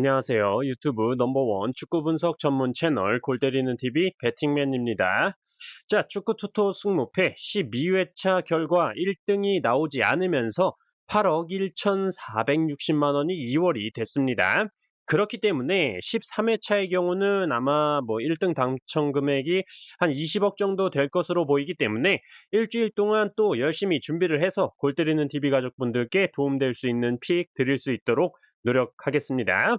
안녕하세요. 유튜브 넘버원 축구 분석 전문 채널 골때리는 TV 배팅맨입니다. 자, 축구 토토 승무패 12회차 결과 1등이 나오지 않으면서 8억 1,460만 원이 2월이 됐습니다. 그렇기 때문에 13회차의 경우는 아마 1등 당첨 금액이 한 20억 정도 될 것으로 보이기 때문에 일주일 동안 또 열심히 준비를 해서 골때리는 TV 가족분들께 도움될 수 있는 픽 드릴 수 있도록 노력하겠습니다.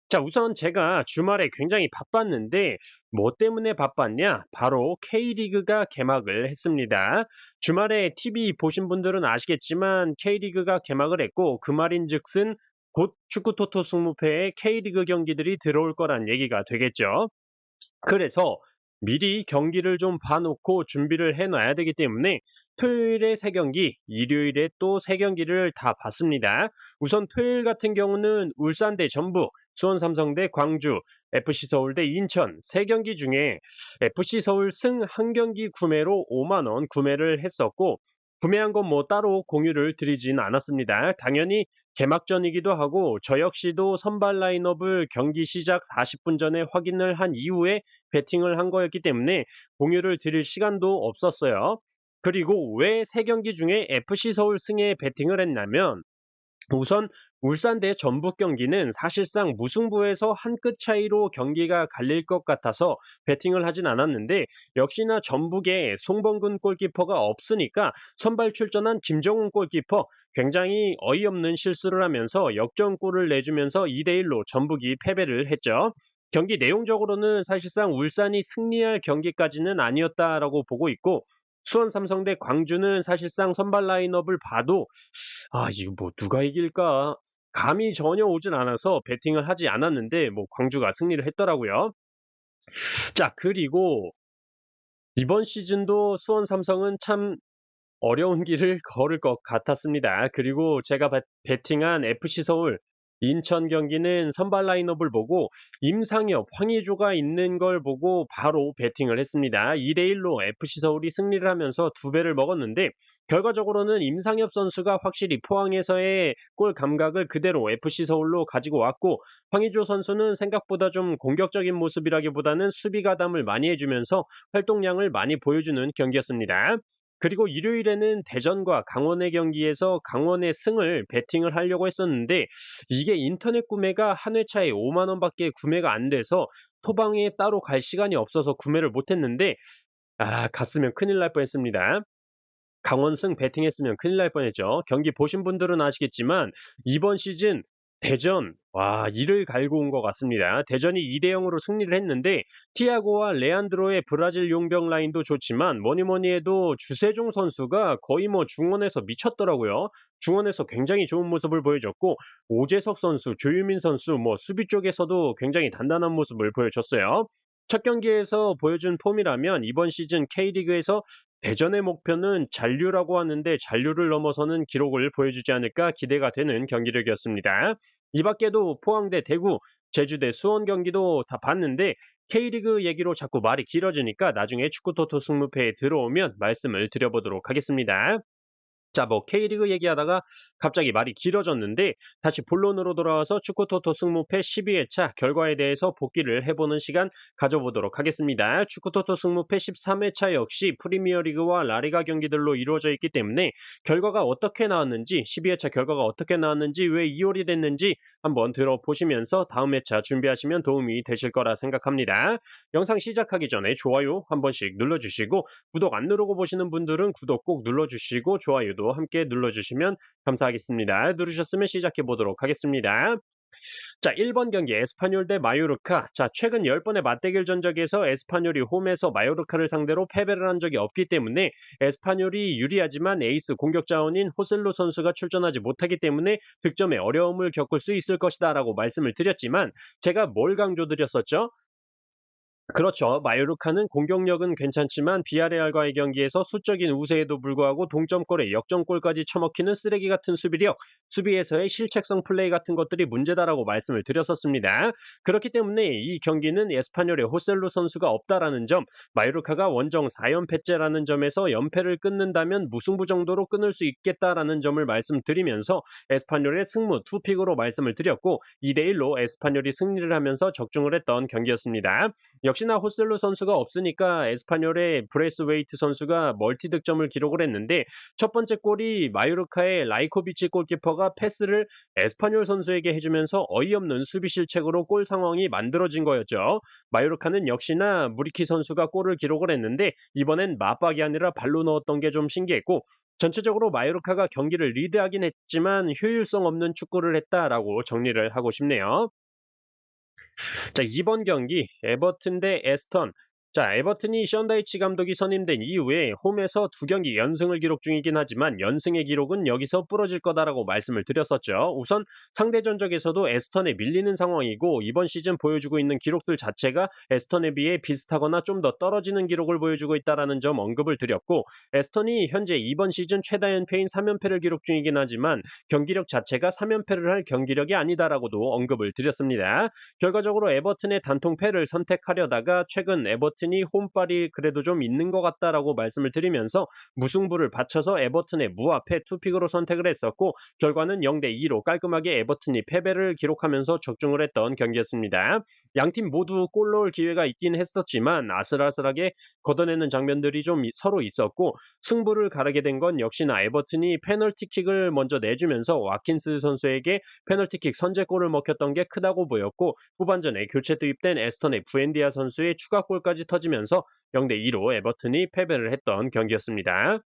자, 우선 제가 주말에 굉장히 바빴는데 뭐 때문에 바빴냐? 바로 K리그가 개막을 했습니다. 주말에 TV 보신 분들은 아시겠지만 K리그가 개막을 했고 그 말인즉슨 곧 축구 토토 승무패에 K리그 경기들이 들어올 거란 얘기가 되겠죠. 그래서 미리 경기를 좀 봐놓고 준비를 해놔야 되기 때문에 토요일에 3경기, 일요일에 또 3경기를 다 봤습니다. 우선 토요일 같은 경우는 울산 대 전북, 수원 삼성 대 광주, FC 서울 대 인천 3경기 중에 FC 서울 승 1경기 구매로 5만 원 구매를 했었고, 구매한 건 따로 공유를 드리진 않았습니다. 당연히 개막전이기도 하고 저 역시도 선발 라인업을 경기 시작 40분 전에 확인을 한 이후에 배팅을 한 거였기 때문에 공유를 드릴 시간도 없었어요. 그리고 왜 3경기 중에 FC 서울 승에 배팅을 했냐면, 우선 울산 대 전북 경기는 사실상 무승부에서 한 끗 차이로 경기가 갈릴 것 같아서 배팅을 하진 않았는데, 역시나 전북에 송범근 골키퍼가 없으니까 선발 출전한 김정훈 골키퍼 굉장히 어이없는 실수를 하면서 역전골을 내주면서 2대1로 전북이 패배를 했죠. 경기 내용적으로는 사실상 울산이 승리할 경기까지는 아니었다라고 보고 있고, 수원 삼성 대 광주는 사실상 선발 라인업을 봐도 이거 누가 이길까? 감이 전혀 오진 않아서 베팅을 하지 않았는데 광주가 승리를 했더라고요. 자, 그리고 이번 시즌도 수원 삼성은 참 어려운 길을 걸을 것 같았습니다. 그리고 제가 베팅한 FC 서울 인천 경기는 선발 라인업을 보고 임상엽, 황의조가 있는 걸 보고 바로 베팅을 했습니다. 2대1로 FC 서울이 승리를 하면서 2배를 먹었는데, 결과적으로는 임상엽 선수가 확실히 포항에서의 골 감각을 그대로 FC 서울로 가지고 왔고, 황의조 선수는 생각보다 좀 공격적인 모습이라기보다는 수비 가담을 많이 해주면서 활동량을 많이 보여주는 경기였습니다. 그리고 일요일에는 대전과 강원의 경기에서 강원의 승을 베팅을 하려고 했었는데, 이게 인터넷 구매가 한 회차에 5만 원밖에 구매가 안 돼서 토방에 따로 갈 시간이 없어서 구매를 못 했는데, 갔으면 큰일 날 뻔했습니다. 강원승 베팅했으면 큰일 날 뻔했죠. 경기 보신 분들은 아시겠지만 이번 시즌 대전 이를 갈고 온 것 같습니다. 대전이 2대0으로 승리를 했는데, 티아고와 레안드로의 브라질 용병 라인도 좋지만 뭐니뭐니 해도 주세종 선수가 거의 중원에서 미쳤더라고요. 중원에서 굉장히 좋은 모습을 보여줬고, 오재석 선수, 조유민 선수 수비 쪽에서도 굉장히 단단한 모습을 보여줬어요. 첫 경기에서 보여준 폼이라면 이번 시즌 K리그에서 대전의 목표는 잔류라고 하는데 잔류를 넘어서는 기록을 보여주지 않을까 기대가 되는 경기력이었습니다. 이 밖에도 포항 대 대구, 제주 대 수원 경기도 다 봤는데, K리그 얘기로 자꾸 말이 길어지니까 나중에 축구토토 승무패에 들어오면 말씀을 드려보도록 하겠습니다. 자, K리그 얘기하다가 갑자기 말이 길어졌는데 다시 본론으로 돌아와서 축구토토 승무패 12회차 결과에 대해서 복기를 해보는 시간 가져보도록 하겠습니다. 축구토토 승무패 13회차 역시 프리미어리그와 라리가 경기들로 이루어져 있기 때문에 결과가 어떻게 나왔는지, 12회차 결과가 어떻게 나왔는지, 왜 2월이 됐는지 한번 들어보시면서 다음 회차 준비하시면 도움이 되실 거라 생각합니다. 영상 시작하기 전에 좋아요 한 번씩 눌러주시고, 구독 안 누르고 보시는 분들은 구독 꼭 눌러주시고 좋아요도 함께 눌러주시면 감사하겠습니다. 누르셨으면 시작해 보도록 하겠습니다. 자, 1번 경기 에스파뇰 대 마요르카. 자, 최근 10번의 맞대결 전적에서 에스파뇰이 홈에서 마요르카를 상대로 패배를 한 적이 없기 때문에 에스파뇰이 유리하지만 에이스 공격 자원인 호셀루 선수가 출전하지 못하기 때문에 득점에 어려움을 겪을 수 있을 것이다 라고 말씀을 드렸지만, 제가 뭘 강조드렸었죠? 그렇죠. 마요르카는 공격력은 괜찮지만 비아레알과의 경기에서 수적인 우세에도 불구하고 동점골에 역전골까지 처먹히는 쓰레기 같은 수비력, 수비에서의 실책성 플레이 같은 것들이 문제다라고 말씀을 드렸었습니다. 그렇기 때문에 이 경기는 에스파뇰의 호셀루 선수가 없다라는 점, 마요르카가 원정 4연패째라는 점에서 연패를 끊는다면 무승부 정도로 끊을 수 있겠다라는 점을 말씀드리면서 에스파뇰의 승무 투픽으로 말씀을 드렸고 2대1로 에스파뇰이 승리를 하면서 적중을 했던 경기였습니다. 역시나 호셀루 선수가 없으니까 에스파뇰의 브레이스웨이트 선수가 멀티 득점을 기록을 했는데 첫 번째 골이 마요르카의 라이코비치 골키퍼가 패스를 에스파뇰 선수에게 해주면서 어이없는 수비 실책으로 골 상황이 만들어진 거였죠. 마요르카는 역시나 무리키 선수가 골을 기록을 했는데 이번엔 맞박이 아니라 발로 넣었던 게 좀 신기했고 전체적으로 마요르카가 경기를 리드하긴 했지만 효율성 없는 축구를 했다라고 정리를 하고 싶네요. 자, 이번 경기 에버튼 대 에스턴. 자, 에버튼이 션다이치 감독이 선임된 이후에 홈에서 두 경기 연승을 기록 중이긴 하지만 연승의 기록은 여기서 부러질 거다라고 말씀을 드렸었죠. 우선 상대 전적에서도 에스턴에 밀리는 상황이고 이번 시즌 보여주고 있는 기록들 자체가 에스턴에 비해 비슷하거나 좀 더 떨어지는 기록을 보여주고 있다라는 점 언급을 드렸고 에스턴이 현재 이번 시즌 최다 연패인 3연패를 기록 중이긴 하지만 경기력 자체가 3연패를 할 경기력이 아니다라고도 언급을 드렸습니다. 결과적으로 에버튼의 단통 패를 선택하려다가 최근 에버튼이 홈빨이 그래도 좀 있는 것 같다라고 말씀을 드리면서 무승부를 바쳐서 에버튼의 무합패 투픽으로 선택을 했었고 결과는 0대2로 깔끔하게 에버튼이 패배를 기록하면서 적중을 했던 경기였습니다. 양팀 모두 골 넣을 기회가 있긴 했었지만 아슬아슬하게 걷어내는 장면들이 좀 서로 있었고 승부를 가르게 된 건 역시나 에버튼이 페널티킥을 먼저 내주면서 와킨스 선수에게 페널티킥 선제골을 먹혔던 게 크다고 보였고 후반전에 교체 투입된 에스턴의 부엔디아 선수의 추가골까지 터지면서 0대2로 에버튼이 패배를 했던 경기였습니다.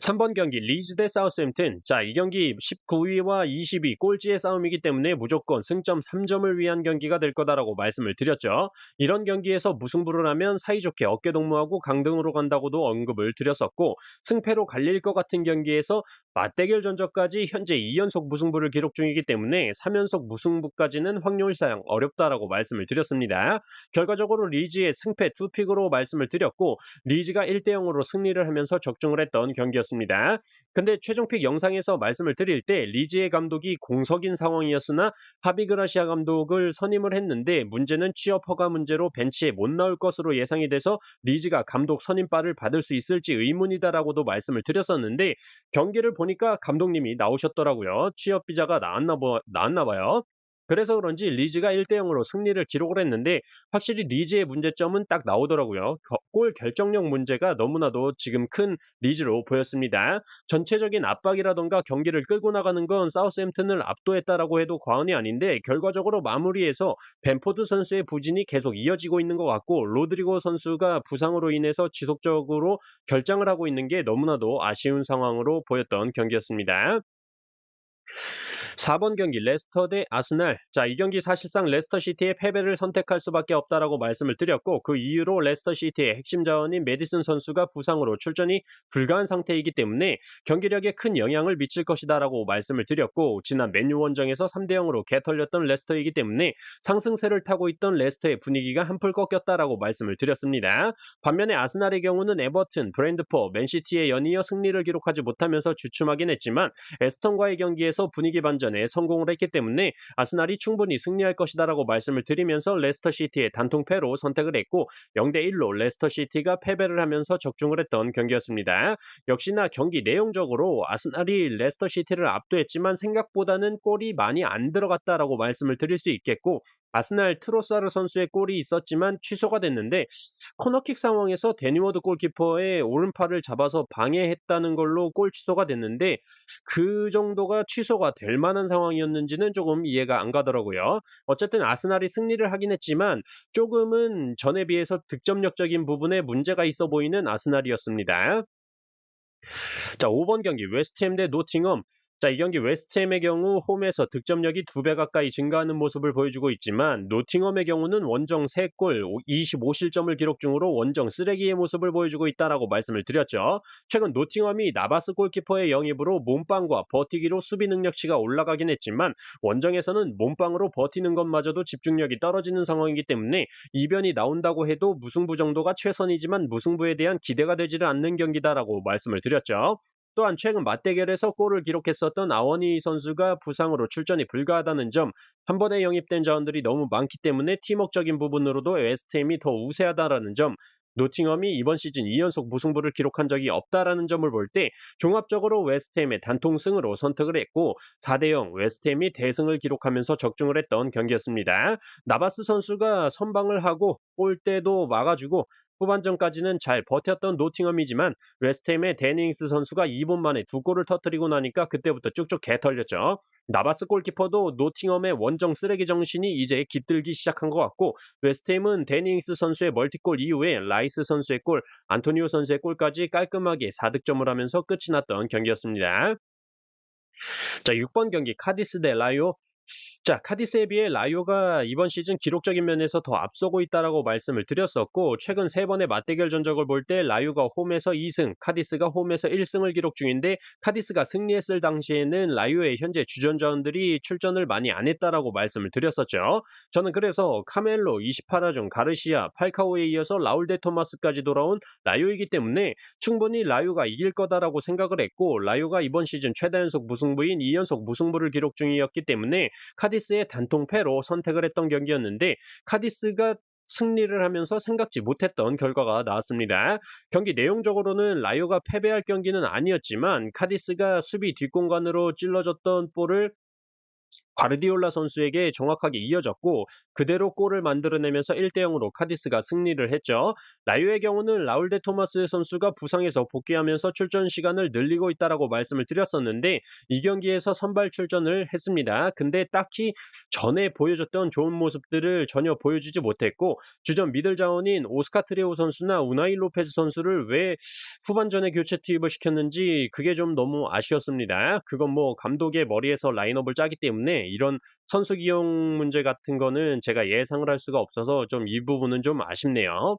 3번 경기 리즈 대 사우스햄튼. 자, 이 경기 19위와 20위 꼴찌의 싸움이기 때문에 무조건 승점 3점을 위한 경기가 될 거다라고 말씀을 드렸죠. 이런 경기에서 무승부를 하면 사이좋게 어깨동무하고 강등으로 간다고도 언급을 드렸었고 승패로 갈릴 것 같은 경기에서 맞대결 전적까지 현재 2연속 무승부를 기록 중이기 때문에 3연속 무승부까지는 확률상 어렵다라고 말씀을 드렸습니다. 결과적으로 리즈의 승패 투픽으로 말씀을 드렸고 리즈가 1대0으로 승리를 하면서 적중을 했던 경기였습니다. 근데 최종픽 영상에서 말씀을 드릴 때 리즈의 감독이 공석인 상황이었으나 하비그라시아 감독을 선임을 했는데 문제는 취업 허가 문제로 벤치에 못 나올 것으로 예상이 돼서 리즈가 감독 선임바를 받을 수 있을지 의문이다라고도 말씀을 드렸었는데 경기를 보니까 감독님이 나오셨더라고요. 취업 비자가 나왔나 봐요. 그래서 그런지 리즈가 1대0으로 승리를 기록을 했는데 확실히 리즈의 문제점은 딱 나오더라고요. 골 결정력 문제가 너무나도 지금 큰 리즈로 보였습니다. 전체적인 압박이라던가 경기를 끌고 나가는 건 사우스햄튼을 압도했다라고 해도 과언이 아닌데 결과적으로 마무리해서 벤포드 선수의 부진이 계속 이어지고 있는 것 같고 로드리고 선수가 부상으로 인해서 지속적으로 결장을 하고 있는 게 너무나도 아쉬운 상황으로 보였던 경기였습니다. 4번 경기 레스터 대 아스날. 자, 이 경기 사실상 레스터 시티의 패배를 선택할 수밖에 없다라고 말씀을 드렸고 그 이유로 레스터 시티의 핵심 자원인 메디슨 선수가 부상으로 출전이 불가한 상태이기 때문에 경기력에 큰 영향을 미칠 것이다라고 말씀을 드렸고 지난 맨유 원정에서 3대0으로 개털렸던 레스터이기 때문에 상승세를 타고 있던 레스터의 분위기가 한풀 꺾였다라고 말씀을 드렸습니다. 반면에 아스날의 경우는 에버튼, 브랜드포, 맨시티에 연이어 승리를 기록하지 못하면서 주춤하긴 했지만 에스턴과의 경기에서 분위기 반전에 성공을 했기 때문에 아스날이 충분히 승리할 것이다라고 말씀을 드리면서 레스터 시티의 단통패로 선택을 했고 0대1로 레스터 시티가 패배를 하면서 적중을 했던 경기였습니다. 역시나 경기 내용적으로 아스날이 레스터 시티를 압도했지만 생각보다는 골이 많이 안 들어갔다라고 말씀을 드릴 수 있겠고 아스날 트로사르 선수의 골이 있었지만 취소가 됐는데 코너킥 상황에서 데니워드 골키퍼의 오른팔을 잡아서 방해했다는 걸로 골 취소가 됐는데 그 정도가 취소가 될 만한 상황이었는지는 조금 이해가 안 가더라고요. 어쨌든 아스날이 승리를 하긴 했지만 조금은 전에 비해서 득점력적인 부분에 문제가 있어 보이는 아스날이었습니다. 자, 5번 경기 웨스트햄 대 노팅엄. 자, 이 경기 웨스트햄의 경우 홈에서 득점력이 2배 가까이 증가하는 모습을 보여주고 있지만 노팅엄의 경우는 원정 3골 25실점을 기록 중으로 원정 쓰레기의 모습을 보여주고 있다라고 말씀을 드렸죠. 최근 노팅엄이 나바스 골키퍼의 영입으로 몸빵과 버티기로 수비 능력치가 올라가긴 했지만 원정에서는 몸빵으로 버티는 것마저도 집중력이 떨어지는 상황이기 때문에 이변이 나온다고 해도 무승부 정도가 최선이지만 무승부에 대한 기대가 되지를 않는 경기다라고 말씀을 드렸죠. 또한 최근 맞대결에서 골을 기록했었던 아워니 선수가 부상으로 출전이 불가하다는 점, 한 번에 영입된 자원들이 너무 많기 때문에 팀워크적인 부분으로도 웨스트햄이 더 우세하다라는 점, 노팅엄이 이번 시즌 2연속 무승부를 기록한 적이 없다라는 점을 볼 때 종합적으로 웨스트햄의 단통승으로 선택을 했고 4대0 웨스트햄이 대승을 기록하면서 적중을 했던 경기였습니다. 나바스 선수가 선방을 하고 골대도 막아주고 후반전까지는 잘 버텼던 노팅엄이지만 웨스트햄의 데닝스 선수가 2분 만에 2골을 터뜨리고 나니까 그때부터 쭉쭉 개털렸죠. 나바스 골키퍼도 노팅엄의 원정 쓰레기 정신이 이제 깃들기 시작한 것 같고 웨스트햄은 데닝스 선수의 멀티골 이후에 라이스 선수의 골, 안토니오 선수의 골까지 깔끔하게 4득점을 하면서 끝이 났던 경기였습니다. 자, 6번 경기 카디스 대 라이오. 자, 카디스에 비해 라이오가 이번 시즌 기록적인 면에서 더 앞서고 있다라고 말씀을 드렸었고 최근 3번의 맞대결 전적을 볼 때 라이오가 홈에서 2승, 카디스가 홈에서 1승을 기록 중인데 카디스가 승리했을 당시에는 라이오의 현재 주전 자원들이 출전을 많이 안 했다라고 말씀을 드렸었죠. 저는 그래서 카멜로, 28화 중 가르시아, 팔카오에 이어서 라울 데 토마스까지 돌아온 라이오이기 때문에 충분히 라이오가 이길 거다라고 생각을 했고 라이오가 이번 시즌 최다 연속 무승부인 2연속 무승부를 기록 중이었기 때문에 카디스의 단통패로 선택을 했던 경기였는데 카디스가 승리를 하면서 생각지 못했던 결과가 나왔습니다. 경기 내용적으로는 라이오가 패배할 경기는 아니었지만 카디스가 수비 뒷공간으로 찔러줬던 볼을 과르디올라 선수에게 정확하게 이어졌고 그대로 골을 만들어내면서 1대0으로 카디스가 승리를 했죠. 라이오의 경우는 라울 데 토마스 선수가 부상에서 복귀하면서 출전 시간을 늘리고 있다라고 말씀을 드렸었는데 이 경기에서 선발 출전을 했습니다. 근데 딱히 전에 보여줬던 좋은 모습들을 전혀 보여주지 못했고 주전 미들 자원인 오스카 트레오 선수나 우나이 로페즈 선수를 왜 후반전에 교체 투입을 시켰는지 그게 좀 너무 아쉬웠습니다. 그건 뭐 감독의 머리에서 라인업을 짜기 때문에 이런 선수 기용 문제 같은 거는 제가 예상을 할 수가 없어서 좀 이 부분은 좀 아쉽네요.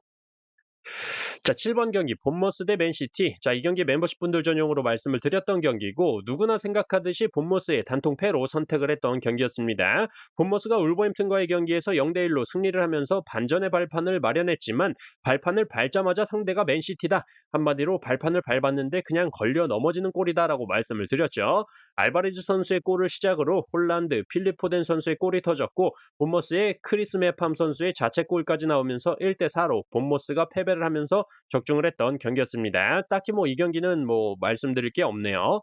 자, 7번 경기 본머스 대 맨시티. 자, 이 경기 멤버십 분들 전용으로 말씀을 드렸던 경기고 누구나 생각하듯이 본머스의 단통패로 선택을 했던 경기였습니다. 본머스가 울버햄튼과의 경기에서 0대1로 승리를 하면서 반전의 발판을 마련했지만 발판을 밟자마자 상대가 맨시티다. 한마디로 발판을 밟았는데 그냥 걸려 넘어지는 골이다라고 말씀을 드렸죠. 알바레즈 선수의 골을 시작으로 홀란드, 필립 포덴 선수의 골이 터졌고 본머스의 크리스 메팜 선수의 자책골까지 나오면서 1대4로 본머스가 패배를 하면서 적중을 했던 경기였습니다. 딱히 뭐 이 경기는 뭐 말씀드릴 게 없네요.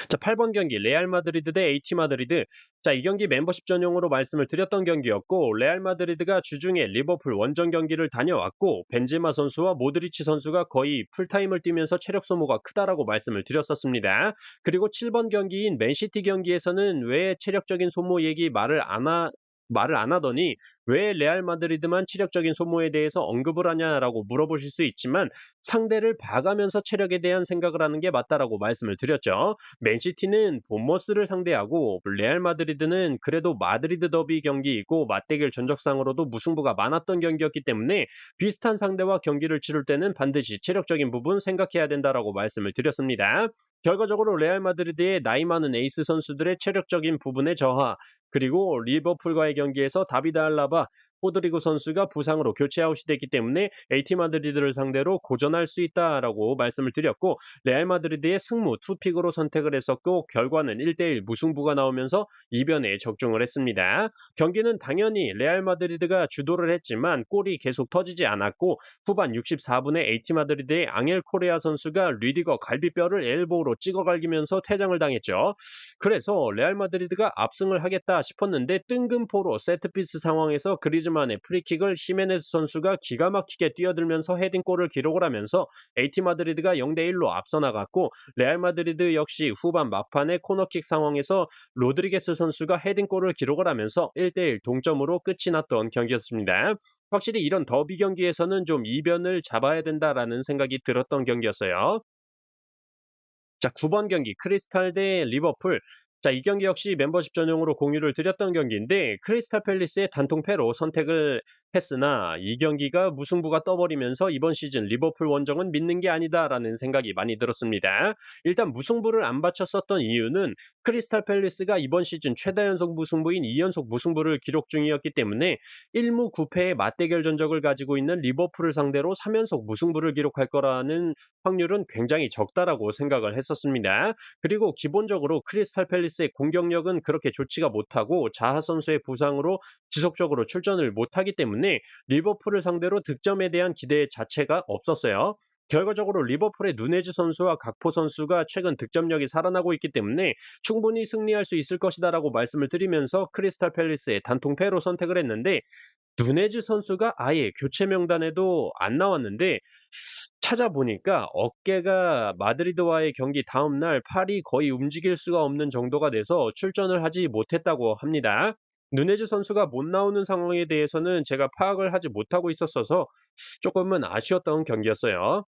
자, 8번 경기 레알 마드리드 대 AT 마드리드. 자, 이 경기 멤버십 전용으로 말씀을 드렸던 경기였고 레알 마드리드가 주중에 리버풀 원정 경기를 다녀왔고 벤제마 선수와 모드리치 선수가 거의 풀타임을 뛰면서 체력 소모가 크다라고 말씀을 드렸었습니다. 그리고 7번 경기인 맨시티 경기에서는 왜 체력적인 소모 얘기 말을 안 하더니 왜 레알 마드리드만 체력적인 소모에 대해서 언급을 하냐라고 물어보실 수 있지만 상대를 봐가면서 체력에 대한 생각을 하는 게 맞다라고 말씀을 드렸죠. 맨시티는 본머스를 상대하고 레알 마드리드는 그래도 마드리드 더비 경기이고 맞대결 전적상으로도 무승부가 많았던 경기였기 때문에 비슷한 상대와 경기를 치를 때는 반드시 체력적인 부분 생각해야 된다라고 말씀을 드렸습니다. 결과적으로 레알 마드리드의 나이 많은 에이스 선수들의 체력적인 부분의 저하, 그리고 리버풀과의 경기에서 다비드 알라바, 호드리고 선수가 부상으로 교체 아웃이 됐기 때문에 AT 마드리드를 상대로 고전할 수 있다라고 말씀을 드렸고 레알 마드리드의 승무 투픽으로 선택을 했었고 결과는 1대1 무승부가 나오면서 이변에 적중을 했습니다. 경기는 당연히 레알 마드리드가 주도를 했지만 골이 계속 터지지 않았고 후반 64분에 AT 마드리드의 앙헬 코레아 선수가 리디거 갈비뼈를 엘보로 찍어갈기면서 퇴장을 당했죠. 그래서 레알 마드리드가 압승을 하겠다 싶었는데 뜬금포로 세트피스 상황에서 그리즈만의 프리킥을 히메네스 선수가 기가 막히게 뛰어들면서 헤딩골을 기록을 하면서 AT 마드리드가 0대1로 앞서 나갔고 레알 마드리드 역시 후반 막판의 코너킥 상황에서 로드리게스 선수가 헤딩골을 기록을 하면서 1대1 동점으로 끝이 났던 경기였습니다. 확실히 이런 더비 경기에서는 좀 이변을 잡아야 된다라는 생각이 들었던 경기였어요. 자, 9번 경기 크리스탈 대 리버풀. 자, 이 경기 역시 멤버십 전용으로 공유를 드렸던 경기인데 크리스탈 팰리스의 단통패로 선택을 했으나 이 경기가 무승부가 떠버리면서 이번 시즌 리버풀 원정은 믿는 게 아니다라는 생각이 많이 들었습니다. 일단 무승부를 안 바쳤었던 이유는 크리스탈 팰리스가 이번 시즌 최다 연속 무승부인 2연속 무승부를 기록 중이었기 때문에 1무 9패의 맞대결 전적을 가지고 있는 리버풀을 상대로 3연속 무승부를 기록할 거라는 확률은 굉장히 적다라고 생각을 했었습니다. 그리고 기본적으로 크리스탈 팰리스의 공격력은 그렇게 좋지가 못하고 자하 선수의 부상으로 지속적으로 출전을 못하기 때문에 리버풀을 상대로 득점에 대한 기대 자체가 없었어요. 결과적으로 리버풀의 누네즈 선수와 각포 선수가 최근 득점력이 살아나고 있기 때문에 충분히 승리할 수 있을 것이다라고 말씀을 드리면서 크리스탈 팰리스의 단통패로 선택을 했는데 누네즈 선수가 아예 교체 명단에도 안 나왔는데 찾아보니까 어깨가 마드리드와의 경기 다음 날 팔이 거의 움직일 수가 없는 정도가 돼서 출전을 하지 못했다고 합니다. 누네즈 선수가 못 나오는 상황에 대해서는 제가 파악을 하지 못하고 있었어서 조금은 아쉬웠던 경기였어요.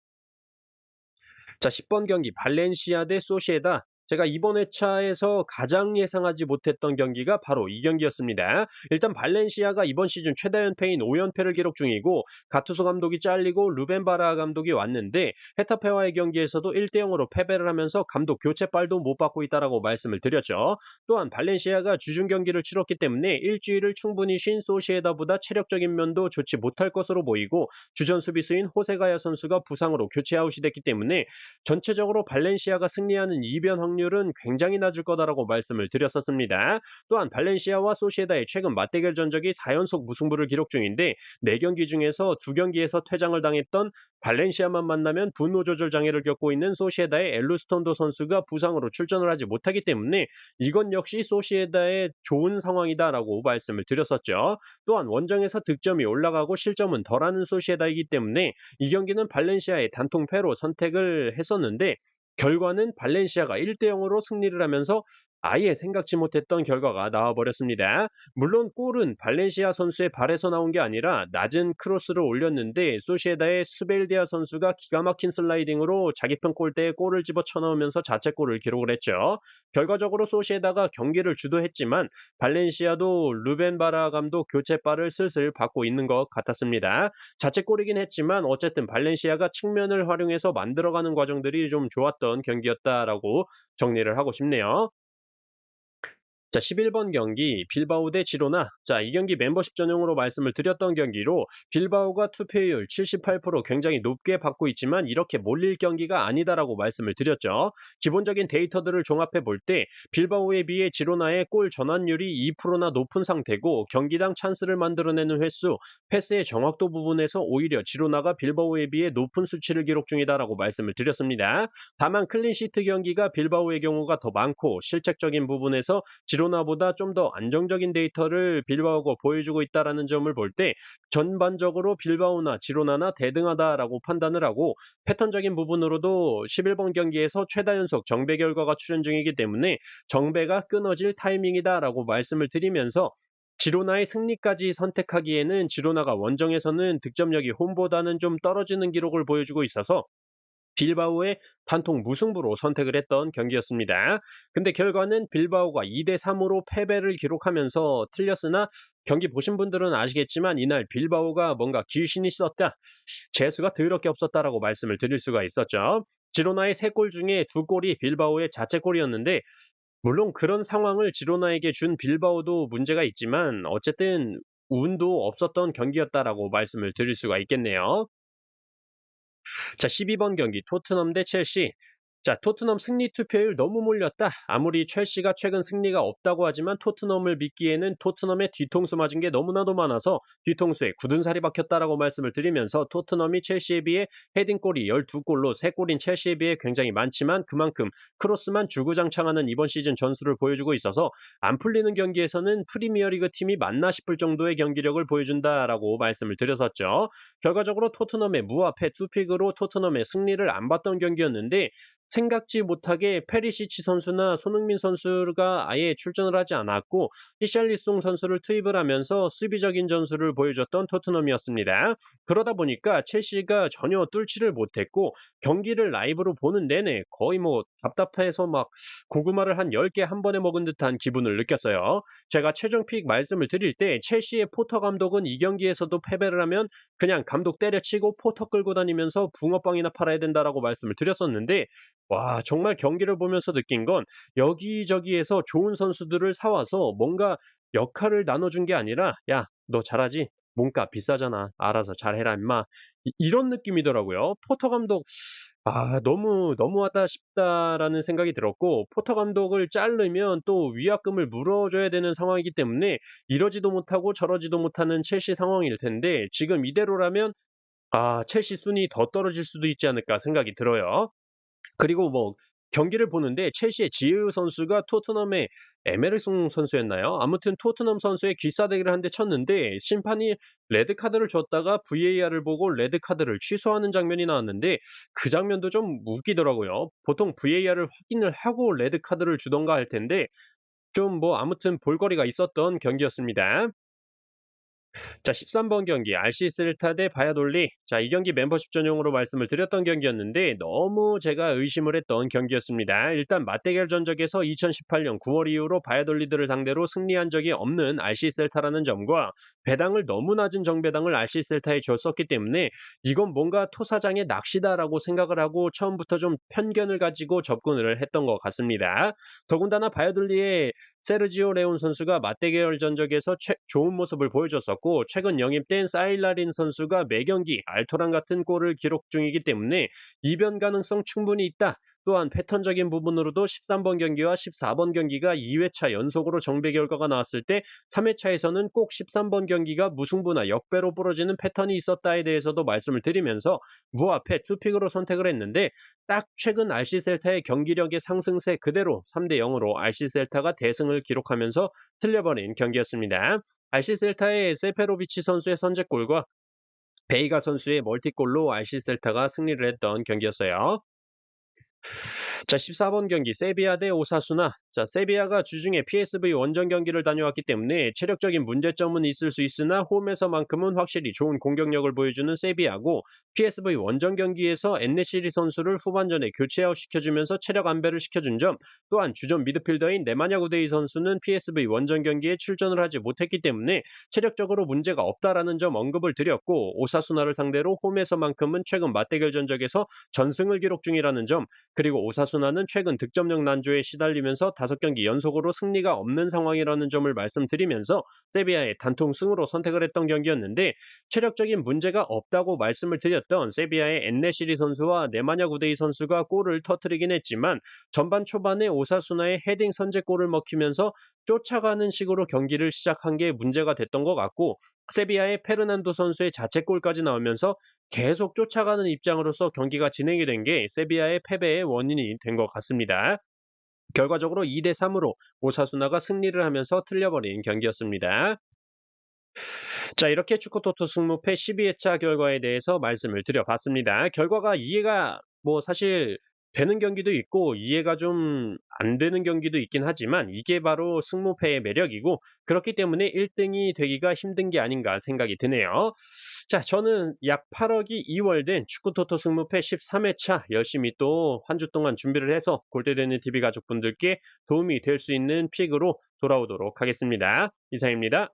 자, 10번 경기 발렌시아 대 소시에다. 제가 이번 회차에서 가장 예상하지 못했던 경기가 바로 이 경기였습니다. 일단 발렌시아가 이번 시즌 최다 연패인 5연패를 기록 중이고 가투소 감독이 잘리고 루벤 바라 감독이 왔는데 헤타페와의 경기에서도 1대 0으로 패배를 하면서 감독 교체빨도 못 받고 있다라고 말씀을 드렸죠. 또한 발렌시아가 주중 경기를 치렀기 때문에 일주일을 충분히 쉰 소시에다보다 체력적인 면도 좋지 못할 것으로 보이고 주전 수비수인 호세가야 선수가 부상으로 교체 아웃이 됐기 때문에 전체적으로 발렌시아가 승리하는 이변 확률은 굉장히 낮을 거다라고 말씀을 드렸었습니다. 또한 발렌시아와 소시에다의 최근 맞대결 전적이 4연속 무승부를 기록 중인데 4경기 중에서 2경기에서 퇴장을 당했던 발렌시아만 만나면 분노 조절 장애를 겪고 있는 소시에다의 엘루스톤도 선수가 부상으로 출전을 하지 못하기 때문에 이건 역시 소시에다의 좋은 상황이다라고 말씀을 드렸었죠. 또한 원정에서 득점이 올라가고 실점은 덜하는 소시에다이기 때문에 이 경기는 발렌시아의 단통패로 선택을 했었는데 결과는 발렌시아가 1대 0으로 승리를 하면서 아예 생각지 못했던 결과가 나와버렸습니다. 물론 골은 발렌시아 선수의 발에서 나온 게 아니라 낮은 크로스를 올렸는데 소시에다의 스벨디아 선수가 기가 막힌 슬라이딩으로 자기 편 골대에 골을 집어쳐 넣으면서 자책골을 기록을 했죠. 결과적으로 소시에다가 경기를 주도했지만 발렌시아도 루벤 바라 감독 교체빨을 슬슬 받고 있는 것 같았습니다. 자책골이긴 했지만 어쨌든 발렌시아가 측면을 활용해서 만들어가는 과정들이 좀 좋았던 경기였다라고 정리를 하고 싶네요. 자, 11번 경기 빌바오 대 지로나. 자, 이 경기 멤버십 전용으로 말씀을 드렸던 경기로 빌바오가 투표율 78% 굉장히 높게 받고 있지만 이렇게 몰릴 경기가 아니다라고 말씀을 드렸죠. 기본적인 데이터들을 종합해 볼 때 빌바오에 비해 지로나의 골 전환율이 2%나 높은 상태고 경기당 찬스를 만들어내는 횟수, 패스의 정확도 부분에서 오히려 지로나가 빌바오에 비해 높은 수치를 기록 중이다라고 말씀을 드렸습니다. 다만 클린시트 경기가 빌바오의 경우가 더 많고 실책적인 부분에서 지로나보다 좀 더 안정적인 데이터를 빌바오가 보여주고 있다라는 점을 볼 때 전반적으로 빌바오나 지로나나 대등하다라고 판단을 하고 패턴적인 부분으로도 11번 경기에서 최다 연속 정배 결과가 출현 중이기 때문에 정배가 끊어질 타이밍이다라고 말씀을 드리면서 지로나의 승리까지 선택하기에는 지로나가 원정에서는 득점력이 홈보다는 좀 떨어지는 기록을 보여주고 있어서 빌바오의 단통 무승부로 선택을 했던 경기였습니다. 근데 결과는 빌바오가 2대 3으로 패배를 기록하면서 틀렸으나 경기 보신 분들은 아시겠지만 이날 빌바오가 뭔가 귀신이 썼다, 재수가 더럽게 없었다라고 말씀을 드릴 수가 있었죠. 지로나의 3골 중에 2골이 빌바오의 자책골이었는데 물론 그런 상황을 지로나에게 준 빌바오도 문제가 있지만 어쨌든 운도 없었던 경기였다라고 말씀을 드릴 수가 있겠네요. 자, 12번 경기 토트넘 대 첼시. 자, 토트넘 승리 투표율 너무 몰렸다. 아무리 첼시가 최근 승리가 없다고 하지만 토트넘을 믿기에는 토트넘의 뒤통수 맞은 게 너무나도 많아서 뒤통수에 굳은 살이 박혔다라고 말씀을 드리면서 토트넘이 첼시에 비해 헤딩골이 12골로 3골인 첼시에 비해 굉장히 많지만 그만큼 크로스만 주구장창하는 이번 시즌 전술을 보여주고 있어서 안 풀리는 경기에서는 프리미어리그 팀이 맞나 싶을 정도의 경기력을 보여준다라고 말씀을 드렸었죠. 결과적으로 토트넘의 무합의 투픽으로 토트넘의 승리를 안 봤던 경기였는데 생각지 못하게 페리시치 선수나 손흥민 선수가 아예 출전을 하지 않았고 히샬리송 선수를 투입을 하면서 수비적인 전술을 보여줬던 토트넘이었습니다. 그러다 보니까 첼시가 전혀 뚫지를 못했고 경기를 라이브로 보는 내내 거의 뭐 답답해서 막 고구마를 한 10개 한 번에 먹은 듯한 기분을 느꼈어요. 제가 최종 픽 말씀을 드릴 때 첼시의 포터 감독은 이 경기에서도 패배를 하면 그냥 감독 때려치고 포터 끌고 다니면서 붕어빵이나 팔아야 된다라고 말씀을 드렸었는데 와 정말 경기를 보면서 느낀 건 여기저기에서 좋은 선수들을 사 와서 뭔가 역할을 나눠준 게 아니라 "야 너 잘하지? 몸값 비싸잖아. 알아서 잘해라 임마." 이런 느낌이더라고요. 포터 감독 '너무 너무하다.' 싶다라는 생각이 들었고 포터 감독을 자르면 또 위약금을 물어줘야 되는 상황이기 때문에 이러지도 못하고 저러지도 못하는 첼시 상황일 텐데 지금 이대로라면 '첼시 순위 더 떨어질 수도 있지 않을까.' 생각이 들어요. 그리고 뭐 경기를 보는데 첼시의 지우 선수가 토트넘의 에메르송 선수였나요? 아무튼 토트넘 선수의 귀싸대기를 한 대 쳤는데 심판이 레드카드를 줬다가 VAR을 보고 레드카드를 취소하는 장면이 나왔는데 그 장면도 좀 웃기더라고요. 보통 VAR을 확인을 하고 레드카드를 주던가 할 텐데 좀 뭐 아무튼 볼거리가 있었던 경기였습니다. 자, 13번 경기 RC 셀타 대 바야돌리. 자, 이 경기 멤버십 전용으로 말씀을 드렸던 경기였는데 너무 제가 의심을 했던 경기였습니다. 일단 맞대결 전적에서 2018년 9월 이후로 바야돌리드를 상대로 승리한 적이 없는 RC 셀타라는 점과 배당을 너무 낮은 정배당을 RC 셀타에 줬었기 때문에 이건 뭔가 토사장의 낚시다라고 생각을 하고 처음부터 좀 편견을 가지고 접근을 했던 것 같습니다. 더군다나 바야돌리의 세르지오 레온 선수가 맞대결 전적에서 좋은 모습을 보여줬었고 최근 영입된 사일라린 선수가 매경기 알토란 같은 골을 기록 중이기 때문에 이변 가능성 충분히 있다. 또한 패턴적인 부분으로도 13번 경기와 14번 경기가 2회차 연속으로 정배 결과가 나왔을 때 3회차에서는 꼭 13번 경기가 무승부나 역배로 부러지는 패턴이 있었다에 대해서도 말씀을 드리면서 무앞에 투픽으로 선택을 했는데 딱 최근 RC 셀타의 경기력의 상승세 그대로 3대 0으로 RC 셀타가 대승을 기록하면서 틀려버린 경기였습니다. RC 셀타의 세페로비치 선수의 선제골과 베이가 선수의 멀티골로 RC 셀타가 승리를 했던 경기였어요. 자, 14번 경기 세비야 대 오사수나. 자, 세비야가 주중에 PSV 원정 경기를 다녀왔기 때문에 체력적인 문제점은 있을 수 있으나 홈에서만큼은 확실히 좋은 공격력을 보여주는 세비야고 PSV 원정 경기에서 엔네시리 선수를 후반전에 교체 아웃시켜주면서 체력 안배를 시켜준 점 또한 주전 미드필더인 네마냐 구데이 선수는 PSV 원정 경기에 출전을 하지 못했기 때문에 체력적으로 문제가 없다라는 점 언급을 드렸고 오사수나를 상대로 홈에서만큼은 최근 맞대결 전적에서 전승을 기록 중이라는 점 그리고 오사수나는 최근 득점력 난조에 시달리면서 5경기 연속으로 승리가 없는 상황이라는 점을 말씀드리면서 세비야의 단통승으로 선택을 했던 경기였는데 체력적인 문제가 없다고 말씀을 드렸던 세비야의 엔네시리 선수와 네마냐 구데이 선수가 골을 터뜨리긴 했지만 전반 초반에 오사수나의 헤딩 선제골을 먹히면서 쫓아가는 식으로 경기를 시작한 게 문제가 됐던 것 같고 세비야의 페르난도 선수의 자책골까지 나오면서 계속 쫓아가는 입장으로서 경기가 진행이 된 게 세비야의 패배의 원인이 된 것 같습니다. 결과적으로 2대 3으로 오사수나가 승리를 하면서 틀려버린 경기였습니다. 자, 이렇게 축구토토 승무패 12회차 결과에 대해서 말씀을 드려봤습니다. 결과가 이해가 뭐 사실 되는 경기도 있고 이해가 좀 안 되는 경기도 있긴 하지만 이게 바로 승무패의 매력이고 그렇기 때문에 1등이 되기가 힘든 게 아닌가 생각이 드네요. 자, 저는 약 8억이 2월된 축구토토 승무패 13회차 열심히 또 한 주 동안 준비를 해서 골대되는 TV 가족분들께 도움이 될 수 있는 픽으로 돌아오도록 하겠습니다. 이상입니다.